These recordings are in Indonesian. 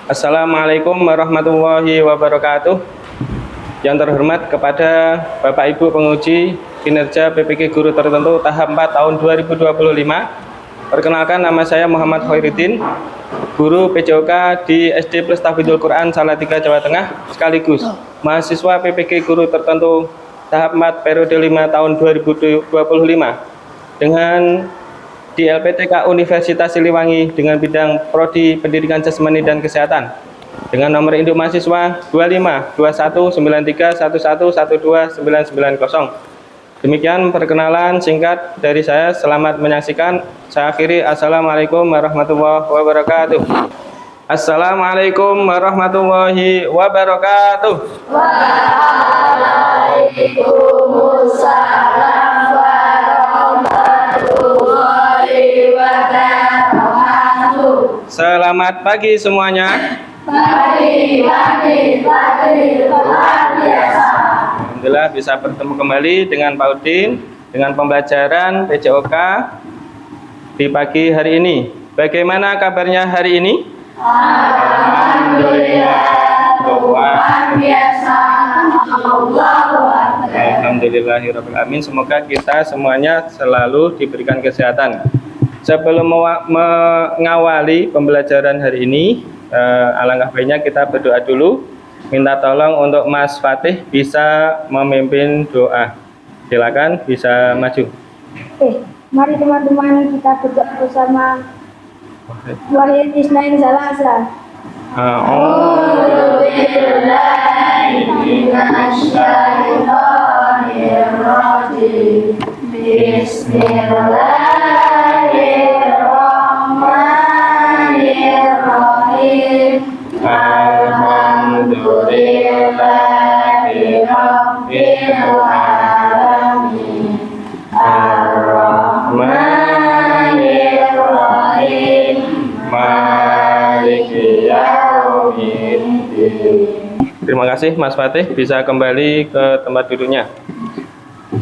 Assalamualaikum warahmatullahi wabarakatuh. Yang terhormat kepada Bapak Ibu penguji kinerja PPK Guru Tertentu tahap 4 tahun 2025. Perkenalkan, nama saya Muhammad Khairuddin, guru PJOK di SD Plus Tahfidzul Quran Salatiga, Jawa Tengah, sekaligus mahasiswa PPK Guru Tertentu tahap 4 periode 5 tahun 2025 dengan di LPTK Universitas Siliwangi dengan bidang Prodi Pendidikan Jasmani dan Kesehatan dengan nomor induk mahasiswa 252191111290. Demikian perkenalan singkat dari saya. Selamat menyaksikan. Saya akhiri. Assalamualaikum warahmatullahi wabarakatuh. Assalamualaikum warahmatullahi wabarakatuh. Waalaikumsalam warahmatullahi wabarakatuh. Selamat pagi semuanya. Pagi, luar biasa. Alhamdulillah bisa bertemu kembali dengan Pak Udin dengan pembelajaran PJOK di pagi hari ini. Bagaimana kabarnya hari ini? Alhamdulillah, luar biasa. Alhamdulillahirabbil alamin. Semoga kita semuanya selalu diberikan kesehatan. Sebelum mengawali pembelajaran hari ini, alangkah baiknya kita berdoa dulu. Minta tolong untuk Mas Fatih bisa memimpin doa. Silakan bisa maju. Mari teman-teman kita berdoa bersama. Wahid Isnain Salasa. A'udzu billahi minasy syaithanir rajim. Bismillahirrahmanirrahim. Alhamdulillahi rabbil alamin. Ar-Rahmanir Rahim. Maliki yaumiddin. Terima kasih Mas Fatih, bisa kembali ke tempat duduknya.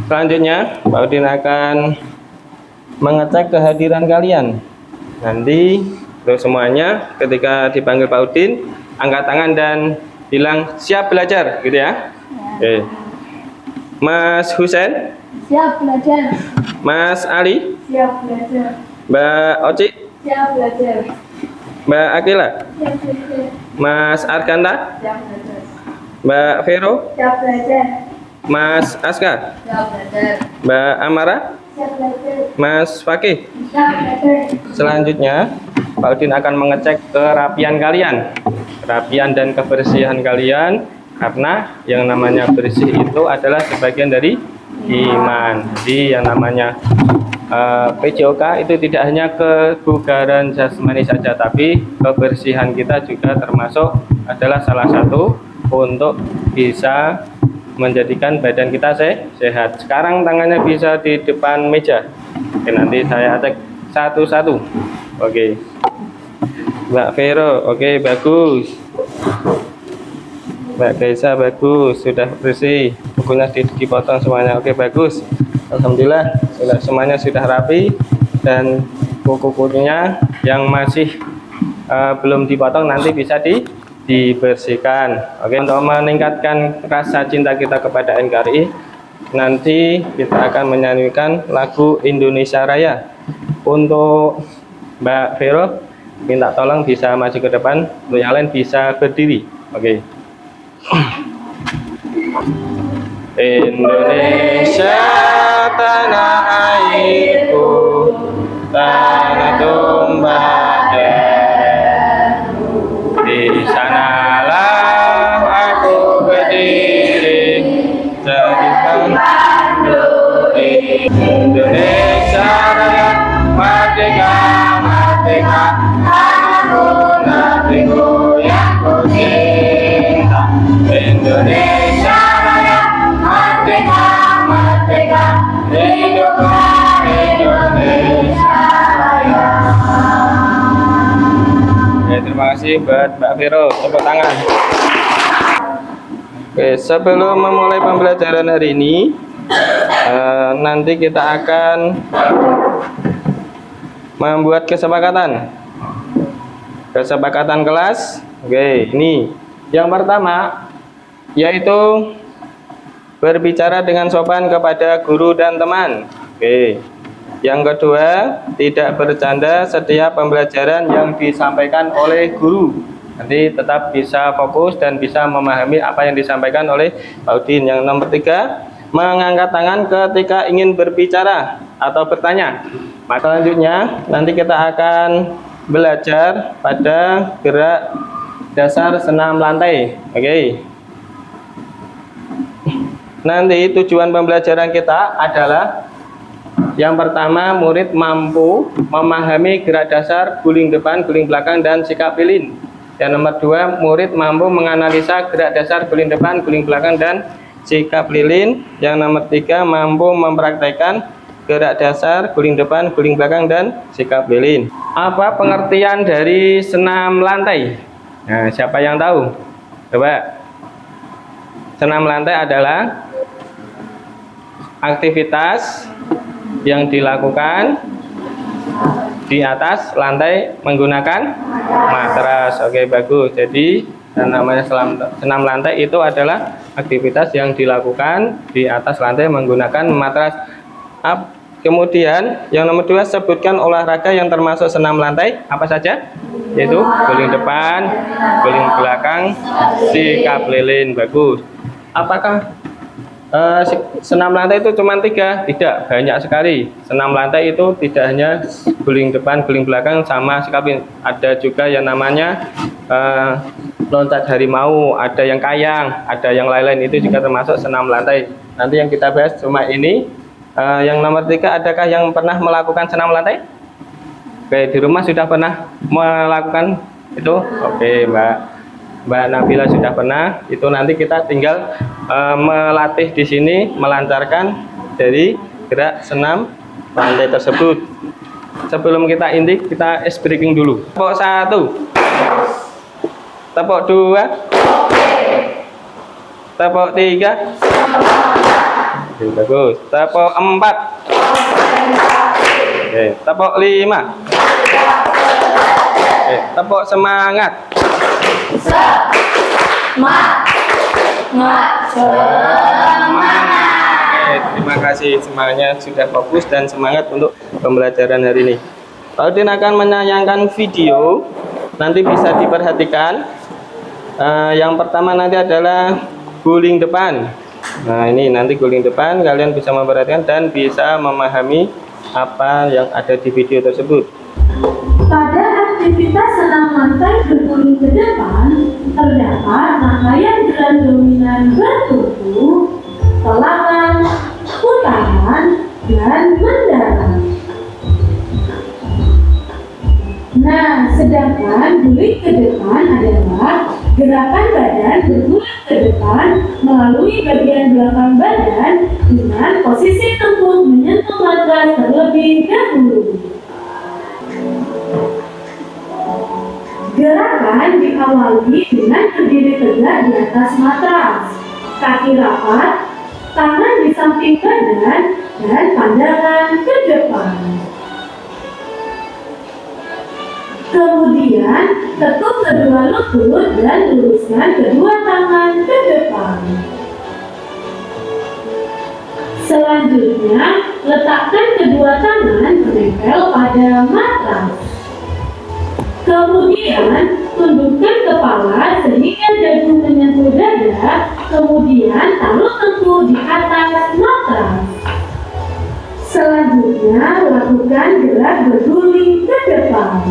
Selanjutnya Pak Udin akan mengecek kehadiran kalian. Nanti untuk semuanya ketika dipanggil Pak Udin, angkat tangan dan bilang siap belajar, gitu ya. Oke. Mas Husen, Siap belajar. Mas Ali, Siap belajar. Mbak Oci, Siap belajar. Mbak Akila, Siap belajar. Mas Arkanta, Siap belajar. Mbak Vero, Siap belajar. Mas Aska, Siap belajar. Mbak Amara, Siap belajar. Mas Fakih. Siap belajar. Selanjutnya Pak Udin akan mengecek kerapian kalian, kerapian dan kebersihan kalian, karena yang namanya bersih itu adalah sebagian dari iman. Jadi yang namanya PJOK itu tidak hanya kebugaran jasmani saja, tapi kebersihan kita juga termasuk adalah salah satu untuk bisa menjadikan badan kita sehat. Sekarang tangannya bisa di depan meja. Oke, nanti saya cek satu-satu. Oke, Mbak Vero, oke, bagus. Mbak Kaisa, bagus, sudah bersih, bukunya dipotong semuanya. Oke, bagus, alhamdulillah semuanya sudah rapi. Dan kuku-kukunya yang masih belum dipotong nanti bisa dibersihkan. Oke, untuk meningkatkan rasa cinta kita kepada NKRI, nanti kita akan menyanyikan lagu Indonesia Raya. Untuk Mbak Vero, minta tolong bisa maju ke depan, untuk yang lain bisa berdiri. Oke. Indonesia tanah airku, tanah tumpah darahku, di sanalah aku berdiri, jadi pandu Indonesia Raya, merdeka, merdeka, tanahku negeriku yang ku cinta. Indonesia Raya, merdeka, merdeka, hiduplah Indonesia Raya. Ya, terima kasih buat Mbak Vero, tepuk tangan. Oke, sebelum memulai pembelajaran hari ini, nanti kita akan membuat kesepakatan kelas Oke, ini yang pertama yaitu berbicara dengan sopan kepada guru dan teman. Oke. Yang kedua, tidak bercanda setiap pembelajaran yang disampaikan oleh guru. Nanti tetap bisa fokus dan bisa memahami apa yang disampaikan oleh Pak Udin. Yang nomor tiga, mengangkat tangan ketika ingin berbicara atau bertanya. Maka selanjutnya nanti kita akan belajar pada gerak dasar senam lantai. Oke. Nanti tujuan pembelajaran kita adalah yang pertama, murid mampu memahami gerak dasar guling depan, guling belakang, dan sikap lilin. Yang nomor dua, murid mampu menganalisa gerak dasar guling depan, guling belakang, dan sikap lilin. Yang nomor tiga, mampu mempraktekkan gerak dasar guling depan, guling belakang, dan sikap lilin. Apa pengertian dari senam lantai? Nah, siapa yang tahu? Coba. Senam lantai adalah aktivitas yang dilakukan di atas lantai menggunakan matras. Oke, bagus. Jadi namanya senam lantai itu adalah aktivitas yang dilakukan di atas lantai menggunakan matras. Kemudian yang nomor dua, sebutkan olahraga yang termasuk senam lantai apa saja, yaitu guling depan, guling belakang, sikap lilin. Bagus. Apakah senam lantai itu cuma tiga? Tidak, banyak sekali. Senam lantai itu tidak hanya guling depan, guling belakang, sama sikap lilin. Ada juga yang namanya loncat harimau, ada yang kayang, ada yang lain-lain, itu juga termasuk senam lantai. Nanti yang kita bahas cuma ini. Yang nomor tiga, adakah yang pernah melakukan senam lantai? Oke, di rumah sudah pernah melakukan itu? Oke, Mbak Nabila sudah pernah. Itu nanti kita tinggal melatih di sini, melancarkan dari gerak senam lantai tersebut. Sebelum kita inti, kita ice breaking dulu. Tepuk 1, tepuk 2, tepuk 3, oke, bagus. Tepuk 4, oke, tepuk 5, oke, tepuk semangat. Semangat. Oke, terima kasih, semangatnya sudah fokus dan semangat untuk pembelajaran hari ini. Pak Udin akan menayangkan video, nanti bisa diperhatikan. Yang pertama nanti adalah guling depan. Nah, ini nanti guling depan, kalian bisa memperhatikan dan bisa memahami apa yang ada di video tersebut. Pada aktivitas senam lantai berguling ke depan, terdapat rangkaian gerak dominan bertubuh, telakan, putaran, dan mendarat. Nah, sedangkan guling ke depan adalah gerakan badan berguling ke depan melalui bagian belakang badan dengan posisi tengkuk menyentuh matras terlebih dahulu. Gerakan diawali dengan berdiri tegak di atas matras, kaki rapat, tangan di samping badan, dan pandangan ke depan. Kemudian, tekuk kedua lutut dan luruskan kedua tangan ke depan. Selanjutnya, letakkan kedua tangan menempel pada matras. Kemudian, tundukkan kepala sehingga dagu menyentuh dada, kemudian taruh tengkuk di atas matras. Selanjutnya, lakukan gerak berguling ke depan.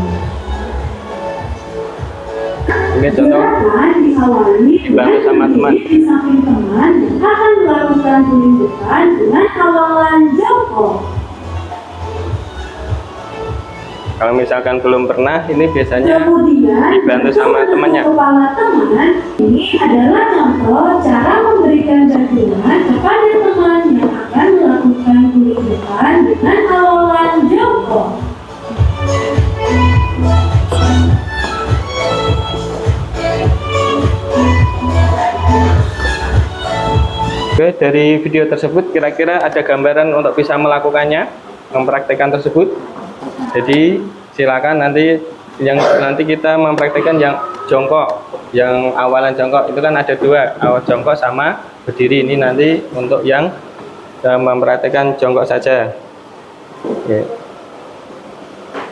Ini contoh Gerakan diawali dengan sama teman. berdiri di samping teman dan akan melakukan guling depan dengan awalan jongkok. Kalau misalkan belum pernah, ini biasanya Kemudian, dibantu sama temannya. kepala teman. Ini adalah contoh cara memberikan bantuan kepada teman yang akan melakukan guling depan dengan awalan jongkok. Oke, dari video tersebut kira-kira ada gambaran untuk bisa melakukannya, mempraktekkan tersebut. Jadi silakan nanti yang nanti kita mempraktikkan yang jongkok, yang awalan jongkok itu kan ada dua, awal jongkok sama berdiri. Ini nanti untuk yang mempraktikkan jongkok saja. Oke.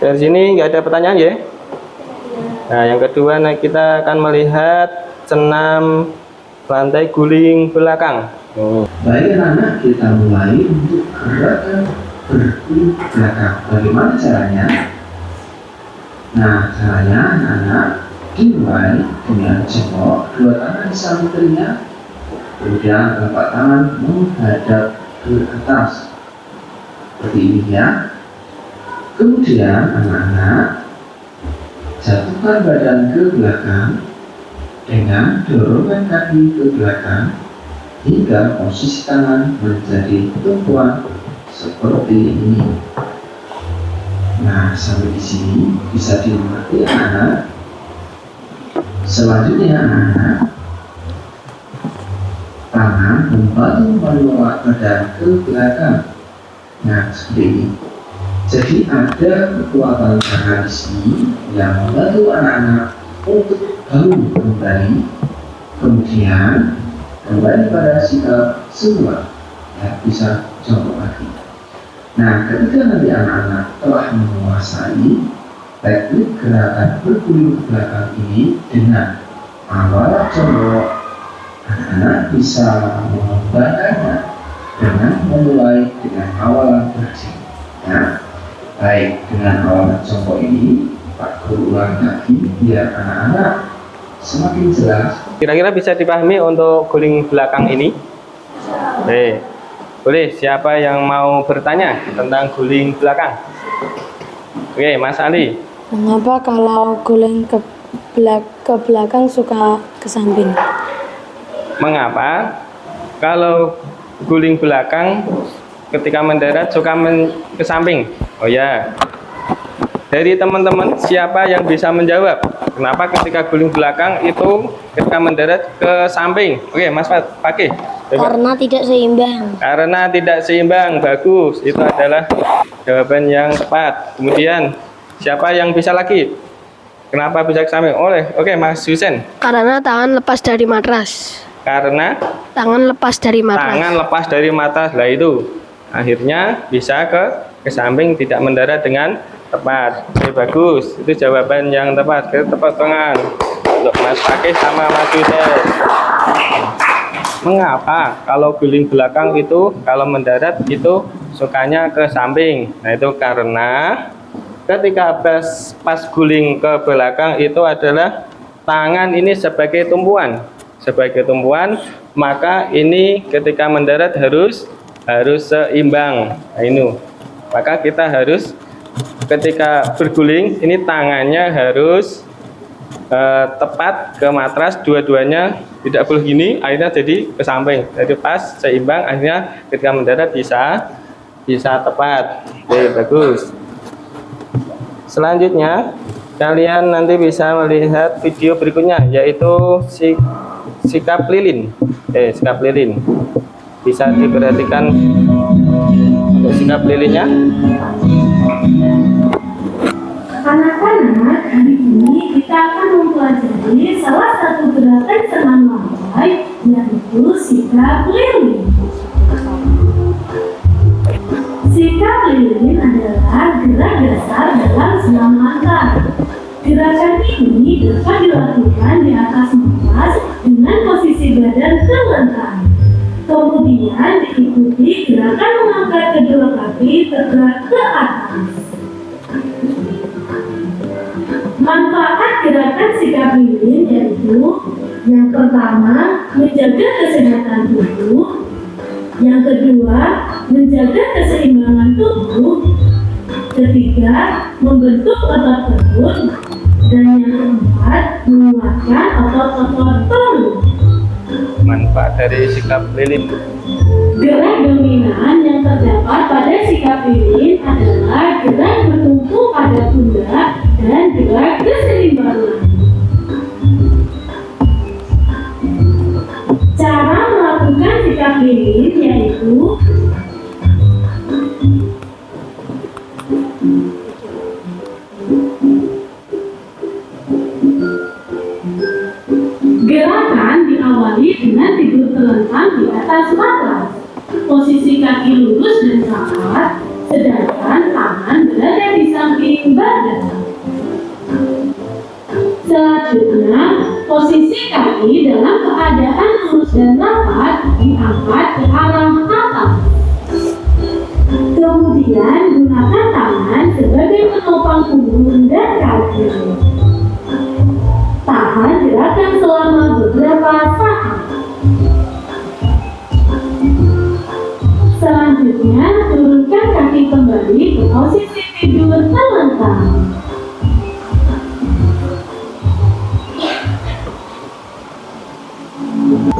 Dari sini nggak ada pertanyaan ya? Nah, yang kedua kita akan melihat senam lantai guling belakang. Baik anak-anak, kita mulai untuk gerakan berguling belakang. Bagaimana caranya? Nah, caranya anak-anak dimulai dengan jongkok, dua tangan di samping telinga, kemudian telapak tangan menghadap ke atas seperti ini ya. Kemudian anak-anak jatuhkan badan ke belakang dengan dorongan kaki ke belakang hingga posisi tangan menjadi tumpuan seperti ini. Nah, sampai di sini bisa dimengerti anak-anak. Selanjutnya anak-anak, tangan membantu menolak badan ke belakang. Nah, seperti ini. Jadi ada kekuatan tangan di sini yang membantu anak-anak untuk bangun kembali, kemudian kembali pada sikap semula, ya, bisa jongkok lagi. Nah, ketika nanti anak-anak telah menguasai teknik gerakan berguling ke belakang ini dengan awal jongkok, anak-anak bisa mengembangkannya dengan memulai dengan awalan berdiri. Nah, baik, dengan awalan jongkok ini Pak Guru ulang lagi biar anak-anak semakin jelas. Kira-kira bisa dipahami untuk guling belakang ini? Boleh, siapa yang mau bertanya tentang guling belakang? Oke, Mas Ali. Mengapa kalau guling ke belakang suka ke samping? Mengapa kalau guling belakang ketika mendarat suka ke samping? Oh ya, dari teman-teman siapa yang bisa menjawab kenapa ketika guling belakang itu ketika mendarat ke samping? Oke, Mas Fakih. Karena tidak seimbang. Karena tidak seimbang. Bagus, itu adalah jawaban yang tepat. Kemudian siapa yang bisa lagi? Kenapa bisa ke samping? Oke, Mas Husen. Karena tangan lepas dari matras. Karena Tangan lepas dari matras. tangan lepas dari matras. Lah itu akhirnya bisa ke samping, tidak mendarat dengan tepat. Oke, bagus. Itu jawaban yang tepat. Kita tepuk tangan untuk Mas Fakih sama Mas Husen. Mengapa kalau guling belakang itu kalau mendarat itu sukanya ke samping? Nah, itu karena ketika pas guling ke belakang itu adalah tangan ini sebagai tumpuan. Sebagai tumpuan, maka ini ketika mendarat harus seimbang. Nah, ini. Maka kita harus ketika berguling ini tangannya harus tepat ke matras, dua-duanya tidak boleh gini, akhirnya jadi ke samping, jadi pas seimbang, akhirnya ketika mendarat bisa tepat. Oke, bagus. Selanjutnya kalian nanti bisa melihat video berikutnya, yaitu sikap lilin. Sikap lilin bisa diperhatikan untuk sikap lilinnya. Anak-anak, hari ini kita akan mempelajari salah satu gerakan senam lantai, yaitu sikap lilin. Sikap lilin adalah gerak dasar dalam senam lantai. Gerakan ini dapat dilakukan di atas matras dengan posisi badan ke lantai. Kemudian diikuti gerakan mengangkat kedua kaki tegak ke atas. Manfaat gerakan sikap lilin yaitu yang pertama, menjaga kesehatan tubuh, yang kedua, menjaga keseimbangan tubuh, ketiga, membentuk otot perut, dan yang keempat, menguatkan otot-otot perut. Manfaat dari sikap lilin. Gerak dominan yang terdapat pada sikap lilin adalah gerak bertumpu pada pundak dan gerak keseimbangan. Cara melakukan sikap lilin yaitu kembali dengan tidur telentang di atas matras. Posisi kaki lurus dan rapat, sedangkan tangan berada di samping badan. Selanjutnya, posisi kaki dalam keadaan lurus dan rapat diangkat ke arah atas. Kemudian, gunakan tangan sebagai penopang punggung dan kaki. Tahan gerakan selama beberapa saat. Selanjutnya, turunkan kaki kembali ke posisi tidur telentang.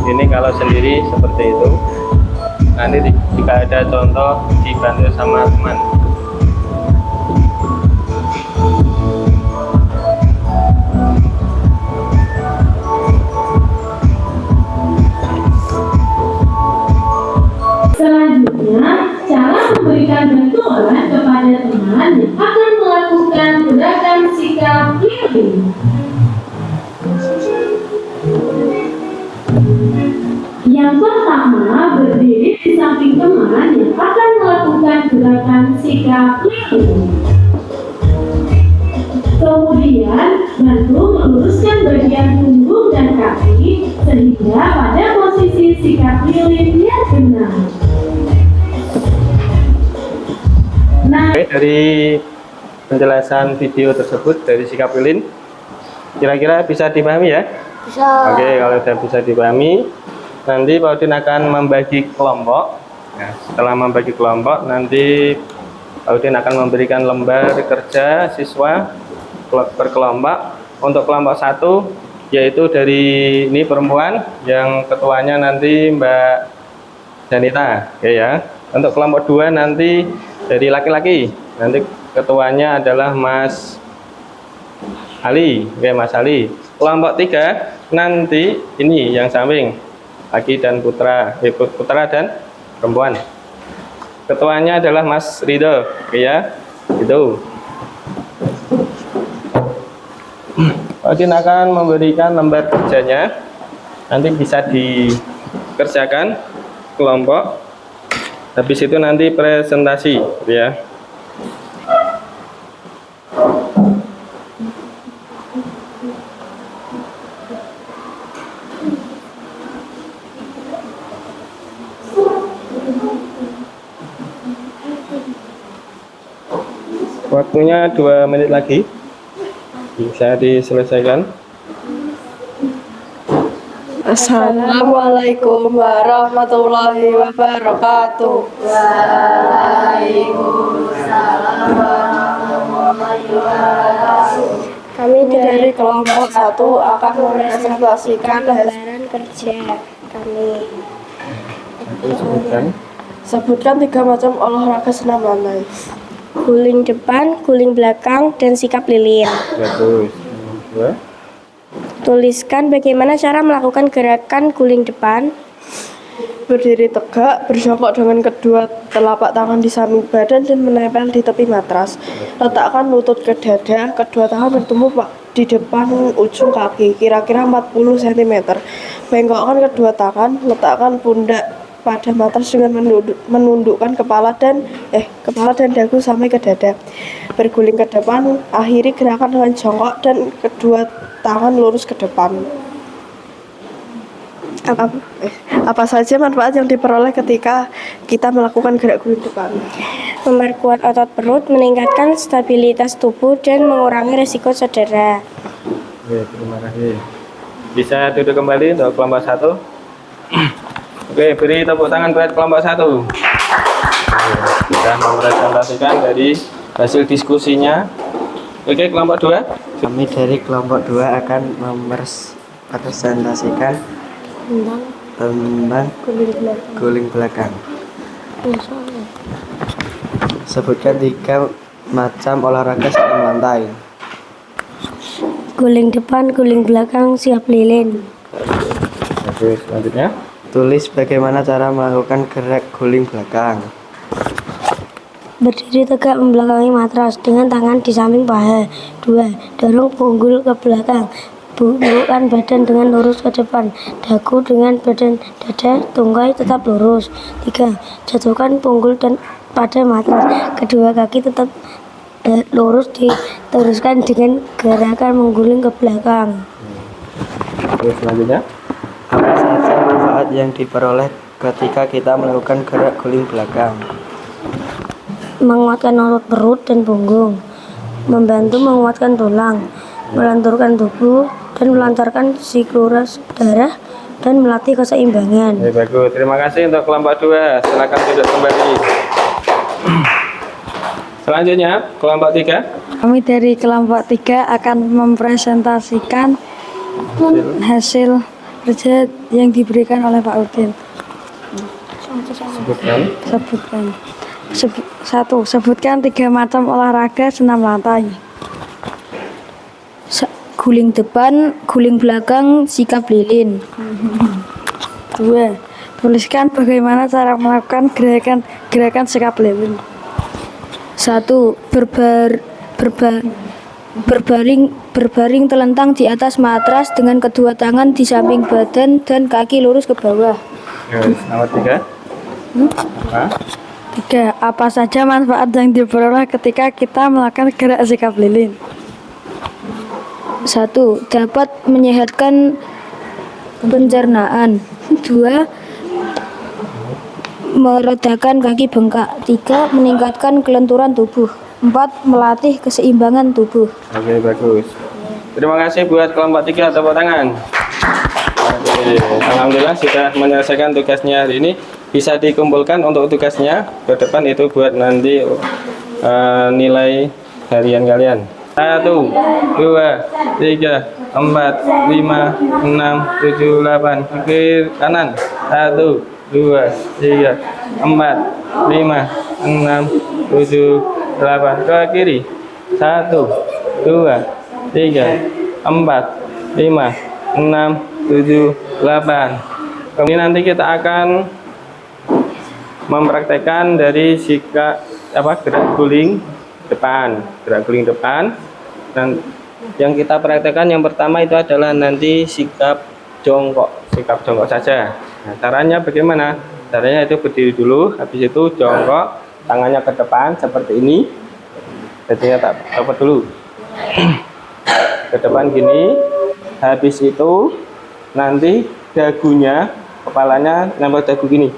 Ini kalau sendiri seperti itu. Nanti jika ada contoh dibantu sama teman. Selanjutnya, cara memberikan bantuan kepada teman yang akan melakukan gerakan sikap keliling. Yang pertama, berdiri di samping teman yang akan melakukan gerakan sikap keliling. Kemudian, bantu meluruskan bagian punggung dan kaki sehingga pada posisi sikap keliling yang benar. Nah, Oke, dari penjelasan video tersebut dari sikap lilin, kira-kira bisa dipahami ya? Bisa. Oke, kalau sudah bisa dipahami, nanti Pak Udin akan membagi kelompok. Nah, setelah membagi kelompok, nanti Pak Udin akan memberikan lembar kerja siswa per kelompok. Untuk kelompok 1, yaitu dari ini perempuan, yang ketuanya nanti Mbak Janita, oke ya. Untuk kelompok 2 nanti dari laki-laki, nanti ketuanya adalah Mas Ali, oke Mas Ali. Kelompok 3 nanti ini yang samping, laki dan putra, putra dan perempuan. Ketuanya adalah Mas Ridho, oke ya, itu. Pak Udin akan memberikan lembar kerjanya, nanti bisa dikerjakan kelompok. Habis itu nanti presentasi, ya. Waktunya 2 menit lagi, bisa diselesaikan. Assalamualaikum warahmatullahi wabarakatuh. Waalaikumsalam warahmatullahi wabarakatuh. Kami dari kelompok 1 akan mepresentasikan lembaran kerja kami. Sebutkan 3 macam olahraga senam lantai. Guling depan, guling belakang, dan sikap lilin. Bagus. Dua. Tuliskan bagaimana cara melakukan gerakan guling depan. Berdiri tegak, berjongkok dengan kedua telapak tangan di samping badan dan menempel di tepi matras. Letakkan lutut ke dada, kedua tangan bertemu di depan ujung kaki, kira-kira 40 cm. Bengkokkan kedua tangan, letakkan pundak pada matras dengan menundukkan kepala dan dagu sampai ke dada. Berguling ke depan, akhiri gerakan dengan jongkok dan kedua tangan lurus ke depan. Apa saja manfaat yang diperoleh ketika kita melakukan gerak guling depan? Memperkuat otot perut, meningkatkan stabilitas tubuh, dan mengurangi risiko cedera. Oke, terima kasih. Bisa duduk kembali untuk kelompok 1. Oke, beri tepuk tangan buat kelompok 1. Sudah mempresentasikan dari hasil diskusinya. Oke, kelompok 2. Kami dari kelompok 2 akan mempresentasikan tentang guling belakang. Sebutkan 3 macam olahraga senam lantai. Guling depan, guling belakang, sikap lilin. Oke, selanjutnya. Tulis bagaimana cara melakukan gerak guling belakang. Berdiri tegak membelakangi matras dengan tangan di samping paha. 2. Dorong punggul ke belakang. Bukan badan dengan lurus ke depan, dagu dengan badan dada tungkai tetap lurus. 3. Jatuhkan punggul dan pada matras, kedua kaki tetap lurus, diteruskan dengan gerakan mengguling ke belakang. Terus selanjutnya, Apa saja manfaat yang diperoleh ketika kita melakukan gerak guling belakang? Menguatkan otot perut dan punggung, membantu menguatkan tulang, melenturkan tubuh dan melancarkan siklus darah, dan melatih keseimbangan. bagus. Terima kasih untuk kelompok 2. Silakan duduk kembali. Selanjutnya, kelompok 3. Kami dari kelompok 3 akan mempresentasikan hasil kerja yang diberikan oleh Pak Udin. Sebutkan. Satu, sebutkan 3 macam olahraga senam lantai. Guling depan, guling belakang, sikap lilin. 2, tuliskan bagaimana cara melakukan gerakan sikap lilin. 1. Berbaring telentang di atas matras dengan kedua tangan di samping badan dan kaki lurus ke bawah. Nomor 3. Apa? 3, apa saja manfaat yang diperoleh ketika kita melakukan gerak sikap lilin. 1. Dapat menyehatkan pencernaan. 2. Meredakan kaki bengkak. 3. Meningkatkan kelenturan tubuh. 4. Melatih keseimbangan tubuh. Oke, bagus. Terima kasih buat kelompok 3, tepuk tangan. Oke, alhamdulillah sudah menyelesaikan tugasnya hari ini. Bisa dikumpulkan untuk tugasnya ke depan, itu buat nanti nilai harian kalian. 1, 2, 3, 4, 5, 6, 7, 8. Oke, kanan. 1, 2, 3, 4, 5, 6, 7, 8. Ke kiri. 1, 2, 3, 4, 5, 6, 7, 8. Kemudian nanti kita akan mempraktekkan dari gerak guling depan, dan yang kita praktekkan yang pertama itu adalah nanti sikap jongkok saja. Nah, caranya bagaimana? Caranya itu berdiri dulu, habis itu jongkok, tangannya ke depan seperti ini. Jadi tak dapat dulu ke depan gini, habis itu nanti dagunya, kepalanya nempel dagu gini.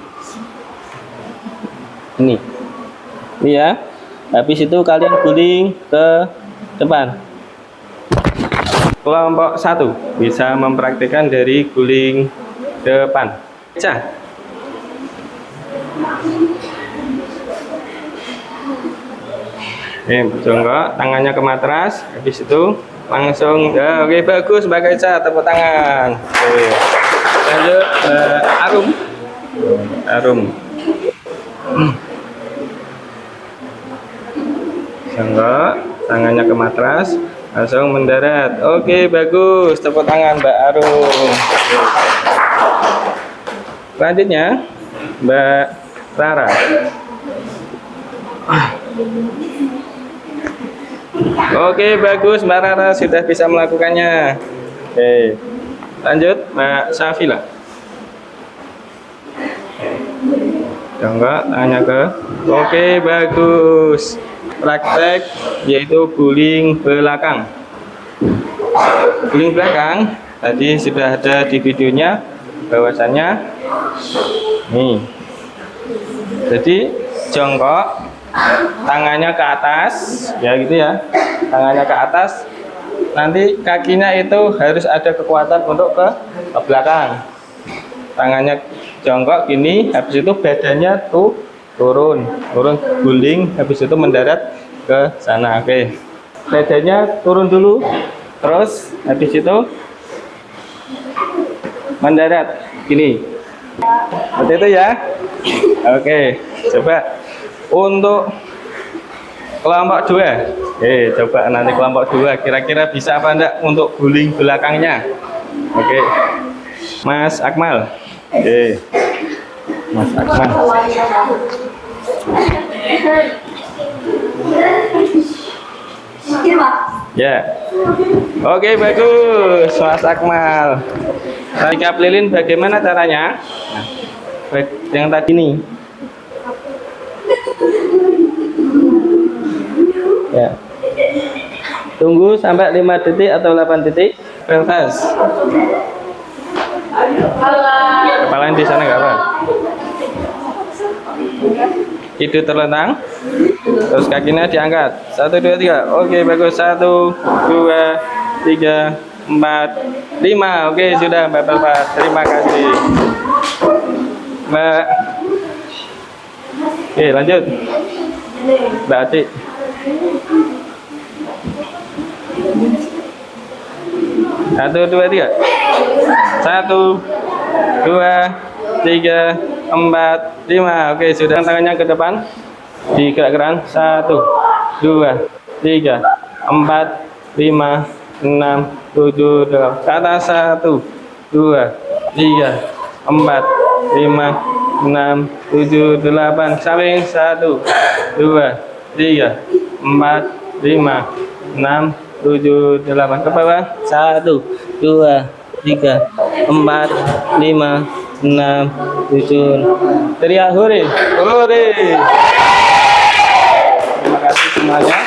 Ini ya, habis itu kalian guling ke depan. Kelompok 1 bisa mempraktikkan dari guling depan. Baca. Jongkok, tangannya ke matras, habis itu langsung ya. Oke, bagus Mbak Kaisa, tepuk tangan. Oke. Lanjut Arum. Jongkok, tangannya ke matras, langsung mendarat. Oke, bagus, tepuk tangan Mbak Arum. Selanjutnya Mbak Rara. Oke, bagus Mbak Rara sudah bisa melakukannya. Oke, lanjut Mbak Safila. Jongkok, tangannya ke. Oke, bagus. Praktek yaitu guling belakang. Guling belakang tadi sudah ada di videonya bahwasannya nih. Jadi jongkok, tangannya ke atas, ya gitu ya. Tangannya ke atas. Nanti kakinya itu harus ada kekuatan untuk ke belakang. Tangannya jongkok gini, habis itu badannya turun guling, habis itu mendarat ke sana. Oke, badannya turun dulu, terus habis itu mendarat gini, seperti itu ya. Oke, coba untuk kelompok 2. Coba nanti kelompok 2 kira-kira bisa apa enggak untuk guling belakangnya. Oke, Mas Akmal. Mas Akmal. Iya, Pak. Ya. Oke, bagus, Mas Akmal. Sikap lilin bagaimana caranya? Nah, yang tadi nih. Ya. Tunggu sampai 5 detik atau 8 detik. Pentas. Kepalanya di sana nggak apa? Itu terlentang. Terus kakinya diangkat. 1, 2, 3. Oke, bagus. 1, 2, 3, 4, 5. Oke, sudah Mbak Belva. Terima kasih. Mbak. Oke, lanjut. Mbak Atik. 1, 2, 3. 1, 2, 3, 4, 5. Oke, sudah. Tangannya ke depan. Digerak-gerak. 1, 2, 3, 4, 5, 6, 7, 8. Ke atas. 1, 2, 3, 4, 5, 6, 7, 8. Samping. 1, 2, 3, 4, 5, 6, 7, 8. Ke bawah. 1, 2, 3, 4, 5, 6, 7. Teriak hore. Hore. Terima kasih semuanya.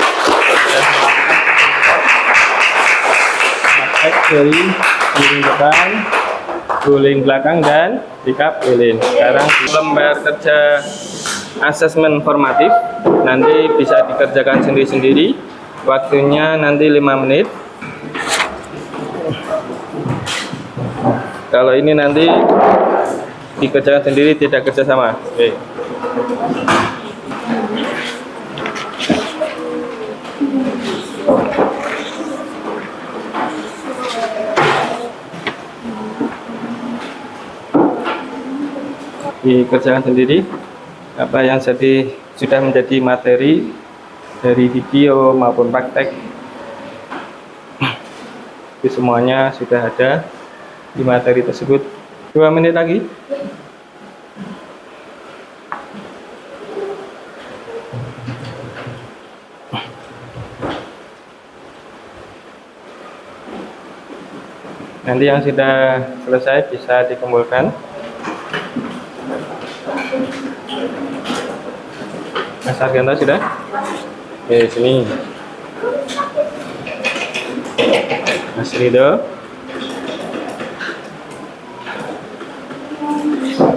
Praktek dari guling depan, guling belakang, dan sikap lilin. Sekarang lembar kerja asesmen formatif. Nanti bisa dikerjakan sendiri-sendiri. Waktunya nanti 5 menit. Kalau ini nanti dikerjakan sendiri, tidak kerjasama. Oke. Dikerjakan sendiri apa yang sudah menjadi materi dari video maupun praktek. Itu semuanya sudah ada di materi tersebut. 2 menit lagi. Nanti yang sudah selesai bisa dikumpulkan. Mas Arganta sudah? Oke, sini. Mas Rido.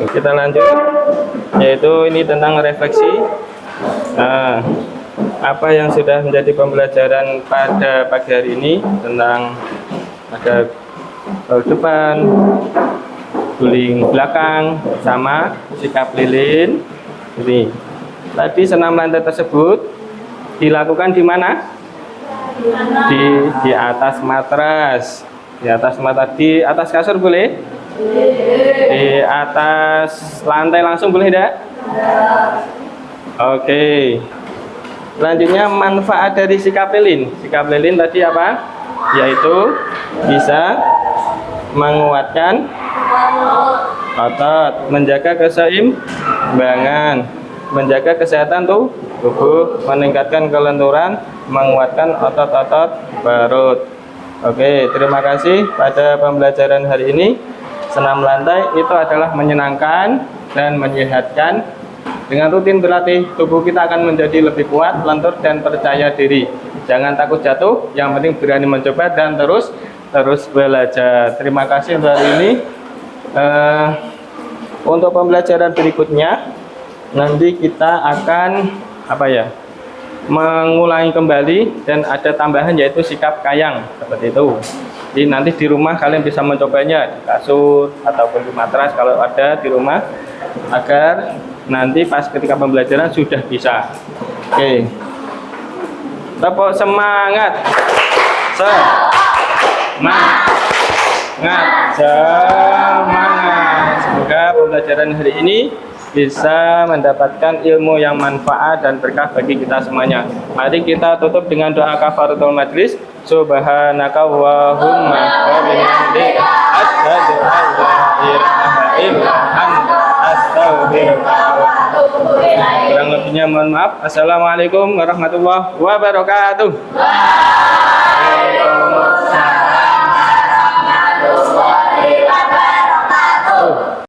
Kita lanjut, yaitu ini tentang refleksi. Nah, apa yang sudah menjadi pembelajaran pada pagi hari ini tentang ada depan, guling belakang, sama sikap lilin. Ini tadi senam lantai tersebut dilakukan di mana? Di atas matras. Di atas matras, di atas kasur boleh? Di atas lantai langsung boleh tidak? Oke. Selanjutnya manfaat dari sikap lilin. Sikap lilin tadi apa? Yaitu bisa menguatkan otot, menjaga keseimbangan, menjaga kesehatan tubuh, meningkatkan kelenturan, menguatkan otot-otot perut. Oke, terima kasih. Pada pembelajaran hari ini, senam lantai itu adalah menyenangkan dan menyehatkan. Dengan rutin berlatih, tubuh kita akan menjadi lebih kuat, lentur, dan percaya diri. Jangan takut jatuh, yang penting berani mencoba dan terus belajar. Terima kasih untuk hari ini. Untuk pembelajaran berikutnya, nanti kita akan mengulangi kembali, dan ada tambahan yaitu sikap kayang seperti itu. Jadi nanti di rumah kalian bisa mencobanya di kasur ataupun di matras kalau ada di rumah, agar nanti pas ketika pembelajaran sudah bisa. Oke. Tepuk semangat. Semangat. Semoga pembelajaran hari ini bisa mendapatkan ilmu yang manfaat dan berkah bagi kita semuanya. Mari kita tutup dengan doa kafaratul majlis. Subhanaka Allahumma wa bihamdika asyhadu an la ilaha illa anta astaghfiruka wa atubu ilaik. Kurang lebihnya mohon maaf. Assalamualaikum warahmatullahi wabarakatuh.